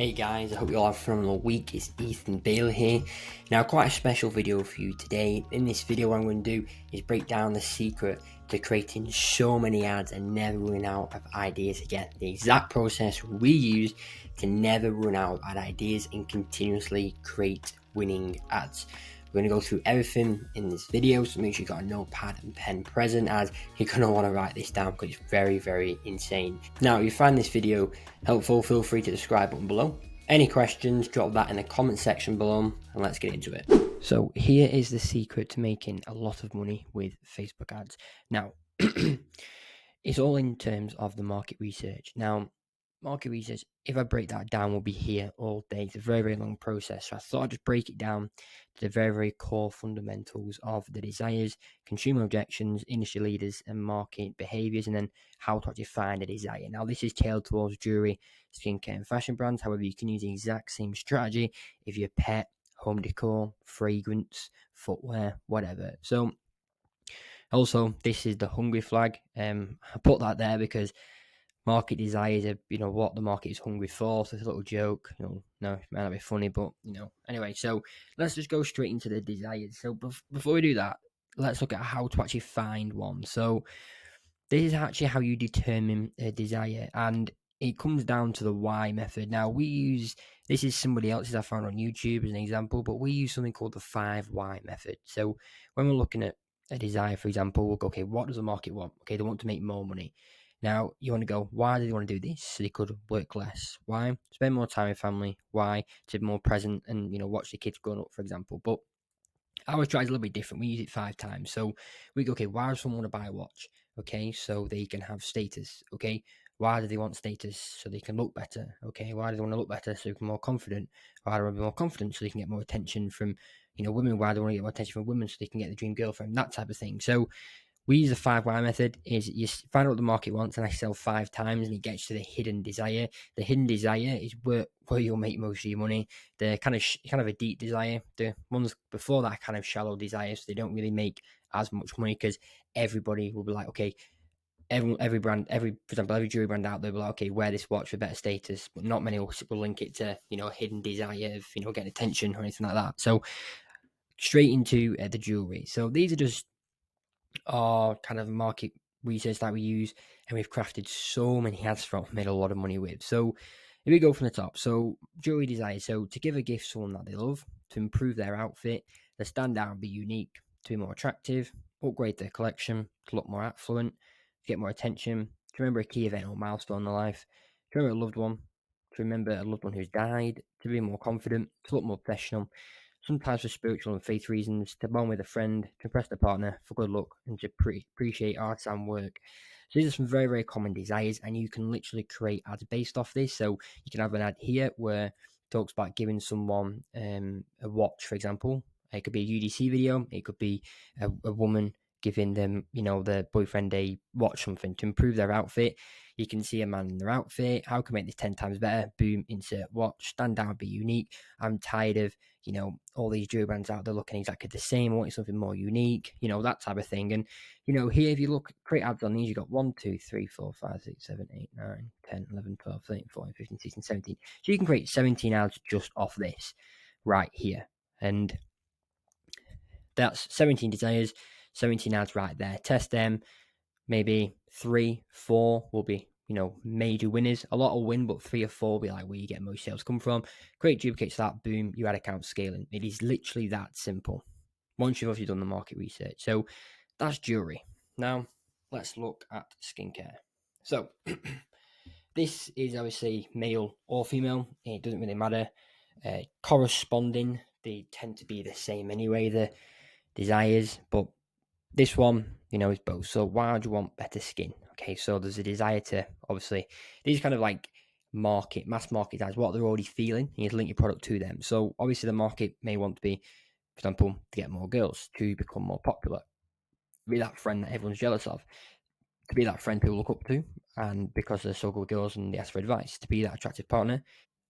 Hey guys, I hope you all have a phenomenal week. It's Ethan Bale here. Now, quite a special video for you today. In this video, what I'm going to do is break down the secret to creating so many ads and never running out of ideas again. The exact process we use to never run out of ad ideas and continuously create winning ads. We're going to go through everything in this video, so make sure you got a notepad and pen present, as you're going to want to write this down because it's very, very insane. Now, if you find this video helpful, feel free to subscribe button below. Any questions, drop that in the comment section below, and let's get into it. So here is the secret to making a lot of money with Facebook ads. Now, it's all in terms of the market research. Now, market research, if I break that down, will be here all day. It's a very, very long process. So I thought I'd just break it down to the very, very core fundamentals of the desires, consumer objections, industry leaders, and market behaviors, and then how to actually find a desire. Now, this is tailored towards jewelry, skincare, and fashion brands. However, you can use the exact same strategy if you're pet, home decor, fragrance, footwear, whatever. So, also, this is the hungry flag. I put that there because market desires are, what the market is hungry for. So it's a little joke, no, it might not be funny, but, anyway, so let's just go straight into the desires. So before we do that, let's look at how to actually find one. So this is actually how you determine a desire, and it comes down to the why method. Now, this is somebody else's I found on YouTube as an example, but we use something called the 5 why method. So when we're looking at a desire, for example, we'll go, okay, what does the market want? Okay, they want to make more money. Now, you want to go, why do they want to do this? So they could work less. Why? Spend more time with family. Why? To be more present and, watch the kids growing up, for example. But our strategy is a little bit different. We use it 5 times. So we go, okay, why does someone want to buy a watch? Okay, so they can have status. Okay, why do they want status? So they can look better. Okay, why do they want to look better? So they can be more confident. Why do they want to be more confident? So they can get more attention from, women. Why do they want to get more attention from women? So they can get the dream girlfriend, that type of thing. So we use the 5 why method. Is you find out what the market wants, and I sell 5 times, and it gets to the hidden desire. The hidden desire is where you'll make most of your money. The kind of a deep desire. The ones before that kind of shallow desire, so they don't really make as much money because everybody will be like, okay, every brand, for example, every jewelry brand out there will be like, okay, wear this watch for better status, but not many will link it to a hidden desire of getting attention or anything like that. So straight into the jewelry. So these are just our kind of market research that we use, and we've crafted so many ads from, made a lot of money with. So if we go from the top, so jewelry desire, so to give a gift to someone that they love, to improve their outfit, to stand out and be unique, to be more attractive, upgrade their collection, to look more affluent, to get more attention, to remember a key event or milestone in their life, to remember a loved one, to remember a loved one who's died, to be more confident, to look more professional, sometimes for spiritual and faith reasons, to bond with a friend, to impress the partner, for good luck, and to appreciate art and work. So these are some very, very common desires, and you can literally create ads based off this. So you can have an ad here where it talks about giving someone a watch, for example. It could be a UDC video. It could be a woman giving them, their boyfriend a watch, something to improve their outfit. You can see a man in their outfit. How can I make this 10 times better? Boom, insert watch. Stand out, be unique. I'm tired of, all these jewelry brands out there looking exactly the same. I want something more unique, that type of thing. And, here, if you look, create ads on these, you've got 1, 2, 3, 4, 5, 6, 7, 8, 9, 10, 11, 12, 13, 14, 15, 16, 17. So you can create 17 ads just off this right here. And that's 17 desires, 17 ads right there. Test them. Maybe 3, 4 will be, major winners. A lot will win, but 3 or 4 will be like where you get most sales come from. Create duplicates of that, boom, your ad account scaling. It is literally that simple once you've obviously done the market research. So that's jewelry. Now, let's look at skincare. So this is obviously male or female. It doesn't really matter. Corresponding, they tend to be the same anyway, the desires, but this one, is both. So why do you want better skin? Okay, so there's a desire to, obviously, these kind of like mass market guys, what they're already feeling, you need to link your product to them. So obviously the market may want to be, for example, to get more girls, to become more popular, to be that friend that everyone's jealous of, to be that friend people look up to, and because they're so good girls and they ask for advice, to be that attractive partner.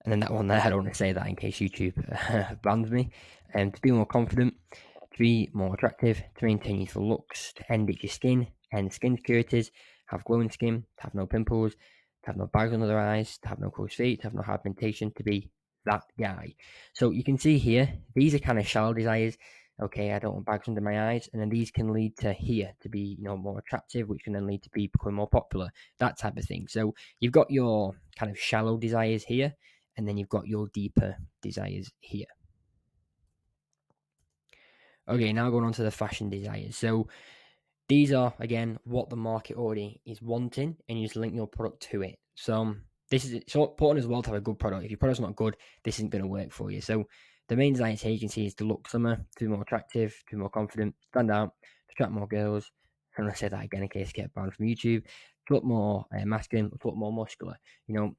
And then that one there, I don't want to say that in case YouTube bans me. And to be more confident, to be more attractive, to maintain youthful looks, to end itchy skin, end skin insecurities, have glowing skin, to have no pimples, to have no bags under their eyes, to have no crow's feet, to have no hyperpigmentation, to be that guy. So you can see here, these are kind of shallow desires. Okay, I don't want bags under my eyes, and then these can lead to here to be, more attractive, which can then lead to be becoming more popular, that type of thing. So you've got your kind of shallow desires here, and then you've got your deeper desires here. Okay, now going on to the fashion desires. So these are, again, what the market already is wanting, and you just link your product to it. So this is so important as well to have a good product. If your product's not good, this isn't going to work for you. So the main desires here you can see is to look slimmer, to be more attractive, to be more confident, stand out, to attract more girls. I'm going to say that again in case I get banned from YouTube. To look more masculine, to look more muscular.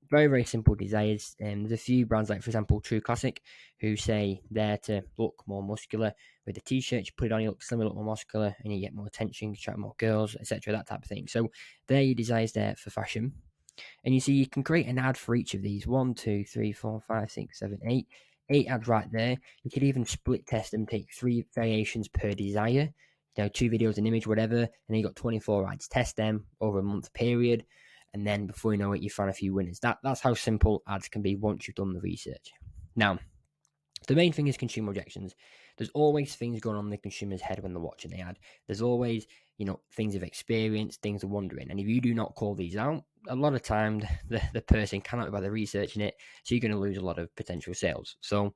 Very, very simple desires. There's a few brands like, for example, True Classic, who say they're to look more muscular. With the t-shirt, you put it on, you look slimmer, look more muscular, and you get more attention, you attract more girls, etc., that type of thing. So there are your desires there for fashion. And you see you can create an ad for each of these. 1, 2, 3, 4, 5, 6, 7, 8. 8 ads right there. You could even split test them, take 3 variations per desire. 2 videos, an image, whatever, and then you got 24 ads. Test them over a month period, and then before you know it, you find a few winners. That's how simple ads can be once you've done the research. Now, the main thing is consumer objections. There's always things going on in the consumer's head when they're watching the ad. There's always, things of experience, things of wondering. And if you do not call these out, a lot of time the person cannot be bother researching it, so you're going to lose a lot of potential sales. So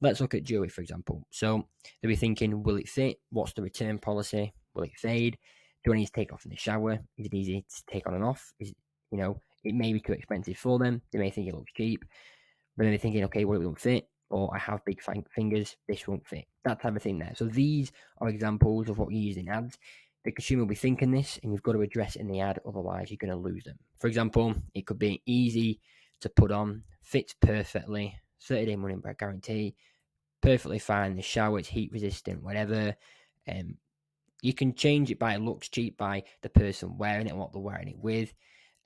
let's look at jewelry, for example. So they'll be thinking, will it fit? What's the return policy? Will it fade? Do I need to take off in the shower? Is it easy to take on and off? Is it may be too expensive for them. They may think it looks cheap, but then they're thinking, okay, well, it won't fit, or I have big fingers, this won't fit. That type of thing there. So these are examples of what you use in ads. The consumer will be thinking this, and you've got to address it in the ad, otherwise you're going to lose them. For example, it could be easy to put on, fits perfectly, 30-day money back guarantee, perfectly fine in the shower, it's heat resistant, whatever. You can change it by it looks cheap by the person wearing it and what they're wearing it with.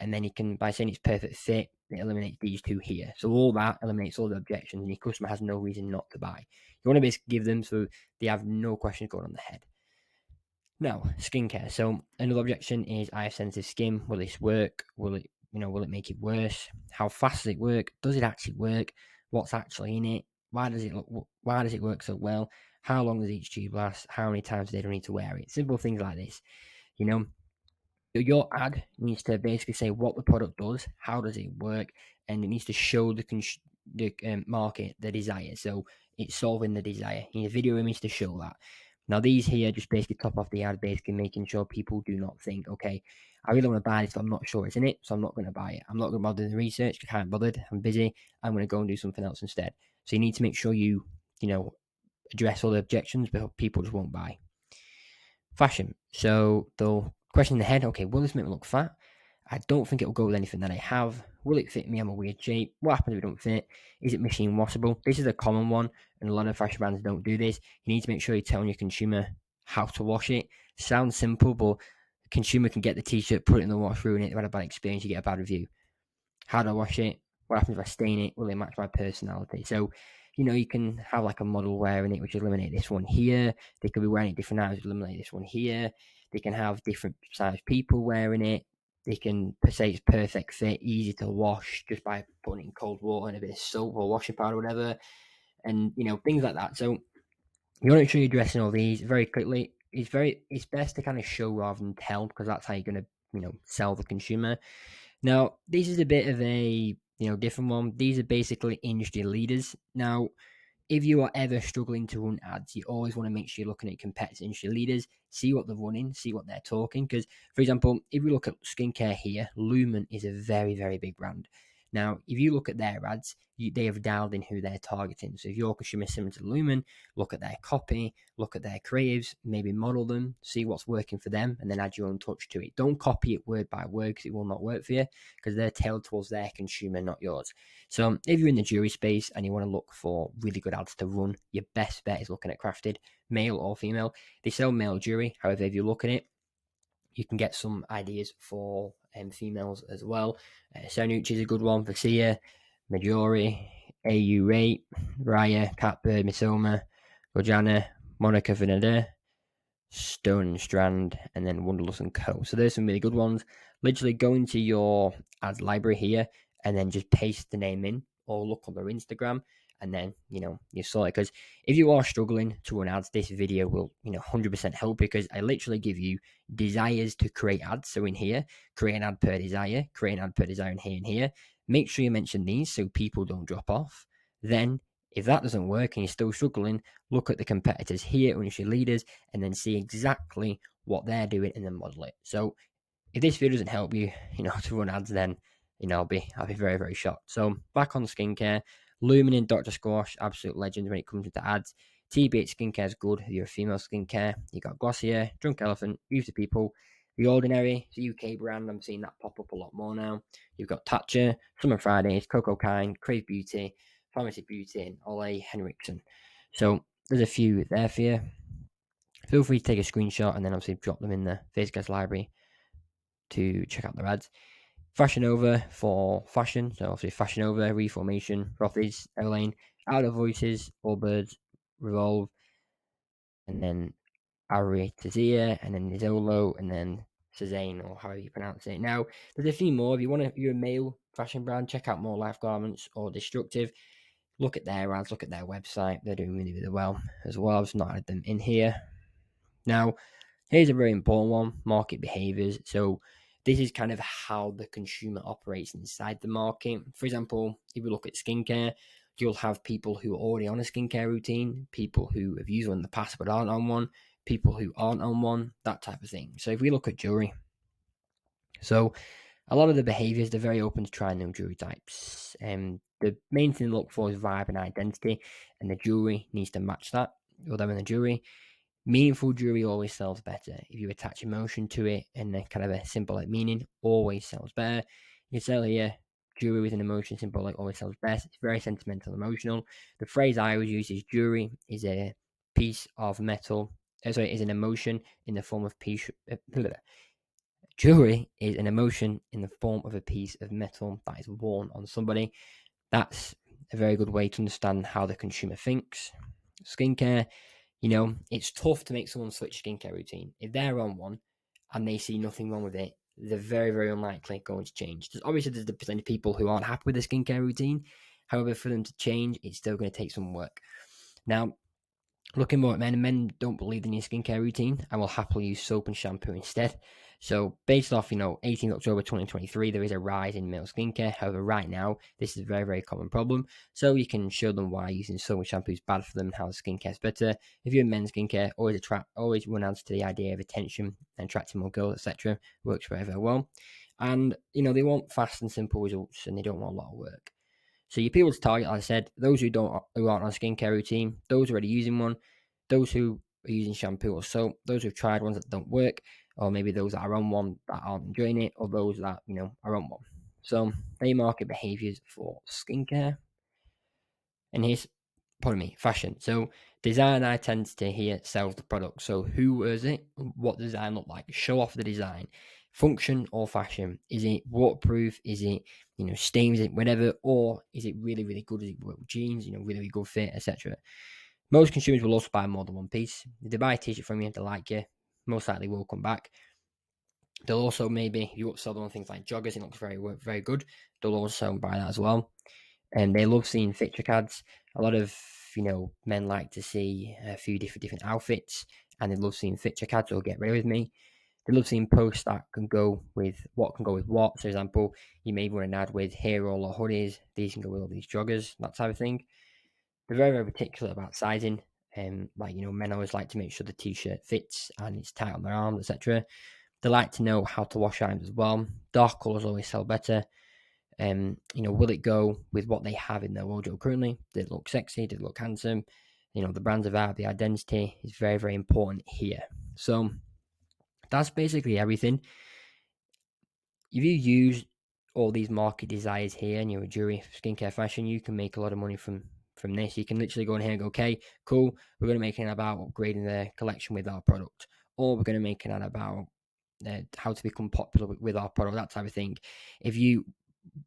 And then you can, by saying it's perfect fit, it eliminates these two here. So all that eliminates all the objections, and your customer has no reason not to buy. You want to basically give them so they have no questions going on their head. Now, skincare. So another objection is I have sensitive skin. Will this work? Will it make it worse? How fast does it work? Does it actually work? What's actually in it? Why does it work so well? How long does each tube last? How many times do they need to wear it? Simple things like this. Your ad needs to basically say what the product does, how does it work, and it needs to show the market the desire. So it's solving the desire. You need a video image to show that. Now these here just basically top off the ad, basically making sure people do not think, okay, I really want to buy this, but I'm not sure it's in it, so I'm not going to buy it. I'm not going to bother the research. I can't bothered. I'm busy. I'm going to go and do something else instead. So you need to make sure you address all the objections, but people just won't buy. Fashion. So they'll question in the head, okay, will this make me look fat? I don't think it will go with anything that I have. Will it fit me? I'm a weird shape. What happens if it don't fit? Is it machine washable? This is a common one, and a lot of fashion brands don't do this. You need to make sure you're telling your consumer how to wash it. Sounds simple, but the consumer can get the t-shirt, put it in the wash, ruin it, they've had a bad experience, you get a bad review. How do I wash it? What happens if I stain it? Will it match my personality? So, you can have like a model wearing it, which eliminate this one here. They could be wearing it different hours, eliminate this one here. They can have different size people wearing it. They can say it's perfect fit, easy to wash just by putting it in cold water and a bit of soap or washing powder or whatever. And, things like that. So you want to make sure you're addressing all these very quickly. It's best to kind of show rather than tell, because that's how you're going to, sell the consumer. Now, this is a bit of a different one. These are basically industry leaders. Now, if you are ever struggling to run ads, you always want to make sure you're looking at competitive industry leaders, see what they're running, see what they're talking. Because, for example, if we look at skincare here, Lumen is a very, very big brand. Now, if you look at their ads, they have dialed in who they're targeting. So if your consumer is similar to Lumen, look at their copy, look at their creatives, maybe model them, see what's working for them, and then add your own touch to it. Don't copy it word by word, because it will not work for you, because they're tailored towards their consumer, not yours. So if you're in the jewelry space and you want to look for really good ads to run, your best bet is looking at Crafted, male or female. They sell male jewelry. However, if you look at it, you can get some ideas for females as well. Sanucci is a good one. Vasia, Majori, AU8, Raya, Catbird, Misoma, Rojana, Monica Vinader, Stone and Strand, and then Wonderlust & Co. So there's some really good ones. literally go into your ads library here and then just paste the name in, or look on their Instagram, and then you saw it. Because if you are struggling to run ads, this video will 100% help, because I literally give you desires to create ads. So in here, create an ad per desire, create an ad per desire in here and here. Make sure you mention these so people don't drop off. Then if that doesn't work and you're still struggling, look at the competitors here, industry leaders, and then see exactly what they're doing and then model it. So if this video doesn't help you, to run ads, then I'll be very, very shocked. So back on skincare, Lumen and Dr. Squash, absolute legends when it comes to ads. TBH Skincare is good if you're a female skincare. You got Glossier, Drunk Elephant, Beauty People, The Ordinary, it's a UK brand. I'm seeing that pop up a lot more now. You've got Tatcha, Summer Fridays, Coco Kind, Crave Beauty, Pharmacy Beauty, and Ole Henriksen. So there's a few there for you. Feel free to take a screenshot and then obviously drop them in the FaZe library to check out their ads. Fashion Nova for fashion, so obviously Fashion Nova, Reformation, Frothies, Everlane, Out of Voices, Allbirds, Revolve, and then Ari Tazia, and then Nizolo, and then Cezanne, or however you pronounce it. Now, there's a few more. If you're a male fashion brand, check out More Life Garments or Destructive. Look at their ads, look at their website. They're doing really, really well as well. I've just not added them in here. Now, here's a very important one, market behaviors. So this is kind of how the consumer operates inside the market. For example, if we look at skincare, you'll have people who are already on a skincare routine, people who have used one in the past but aren't on one, people who aren't on one, that type of thing. So if we look at jewelry, so a lot of the behaviors, they're very open to trying new jewelry types. The main thing to look for is vibe and identity, and the jewelry needs to match that. Or them in the jewelry. Meaningful jewelry always sells better. If you attach emotion to it and kind of a symbolic meaning, always sells better. You can sell here jewelry with an emotion symbolic always sells best. It's very sentimental, emotional. The phrase I always use is jewelry is a piece of metal. Sorry, is an emotion in the form of piece. Jewelry is an emotion in the form of a piece of metal that is worn on somebody. That's a very good way to understand how the consumer thinks. Skincare, it's tough to make someone switch skincare routine. If they're on one and they see nothing wrong with it, they're very, very unlikely going to change. There's the percentage of people who aren't happy with the skincare routine. However, for them to change, it's still going to take some work. Now, looking more at men don't believe in your skincare routine and will happily use soap and shampoo instead. So based off, 18th October 2023, there is a rise in male skincare. However, right now, this is a very, very common problem. So you can show them why using soap and shampoo is bad for them and how skincare is better. If you're in men's skincare, always run out to the idea of attention and attracting more girls, etc. Works very, very well. And, they want fast and simple results, and they don't want a lot of work. So your people to target, like I said, those who aren't on a skincare routine, those already using one, those who are using shampoo or soap, those who've tried ones that don't work, or maybe those that are on one that aren't enjoying it, or those that are on one. So they market behaviors for skincare. And here's fashion. So design identity here sells the product. So who wears it? What does design look like? Show off the design. Function or fashion? Is it waterproof? Is it stains it, whatever? Or is it really, really good? Is it work with jeans? Really, really good fit, etc. Most consumers will also buy more than one piece. If they buy a t-shirt from you and they like you, most likely will come back. They'll also maybe, if you upsell them on things like joggers, it looks very, very good. They'll also buy that as well. And they love seeing fit check ads. A lot of men like to see a few different outfits, and they love seeing fit check ads or get ready with me. They love seeing posts that can go with what. So, for example, you may run an ad with here all the hoodies. These can go with all these joggers, that type of thing. They're very, very particular about sizing. Men always like to make sure the t-shirt fits and it's tight on their arms, etc. They like to know how to wash items as well. Dark colors always sell better. Will it go with what they have in their wardrobe currently? Did it look sexy? Did it look handsome? The brands of art, the identity is very, very important here. So that's basically everything. If you use all these market desires here and you're a jewelry, skincare, fashion, you can make a lot of money from this. You can literally go in here and go, okay, cool, we're going to make an ad about upgrading the collection with our product, or we're going to make an ad about how to become popular with our product, that type of thing. If you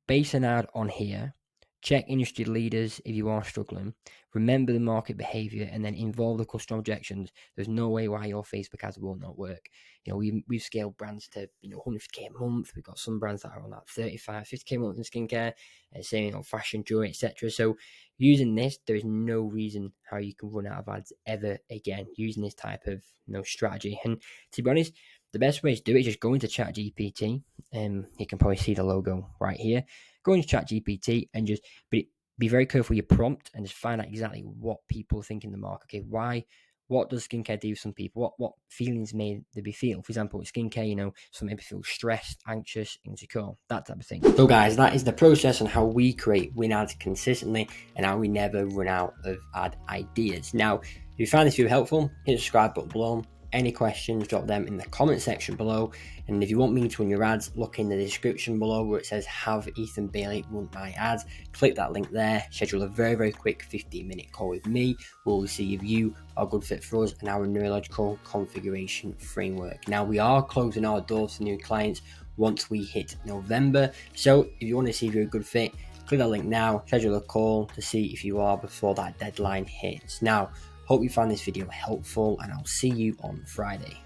base an ad on here, Check industry leaders if you are struggling. Remember the market behavior and then involve the customer objections. There's no way why your Facebook ads will not work. We've scaled brands to 150k a month. We've got some brands that are on that 35, 50k a month in skincare, saying fashion, jewelry, etc. So using this, there is no reason how you can run out of ads ever again using this type of strategy. And to be honest, the best way to do it is just go into ChatGPT. You can probably see the logo right here. Go into ChatGPT and just be very careful with your prompt and just find out exactly what people think in the market. Okay, what does skincare do for some people? What feelings may they be feeling? For example, with skincare, some maybe feel stressed, anxious, insecure, that type of thing. So guys, that is the process on how we create win ads consistently and how we never run out of ad ideas. Now, if you found this video helpful, hit the subscribe button below. Any questions, drop them in the comment section below. And if you want me to run your ads, look in the description below where it says have Ethan Bailey run my ads. Click that link there, schedule a very, very quick 15-minute call with me. We'll see if you are a good fit for us and our neurological configuration framework. Now, we are closing our doors to new clients once we hit November. So if you want to see if you're a good fit, click that link now, schedule a call to see if you are before that deadline hits. Now, hope you found this video helpful and I'll see you on Friday.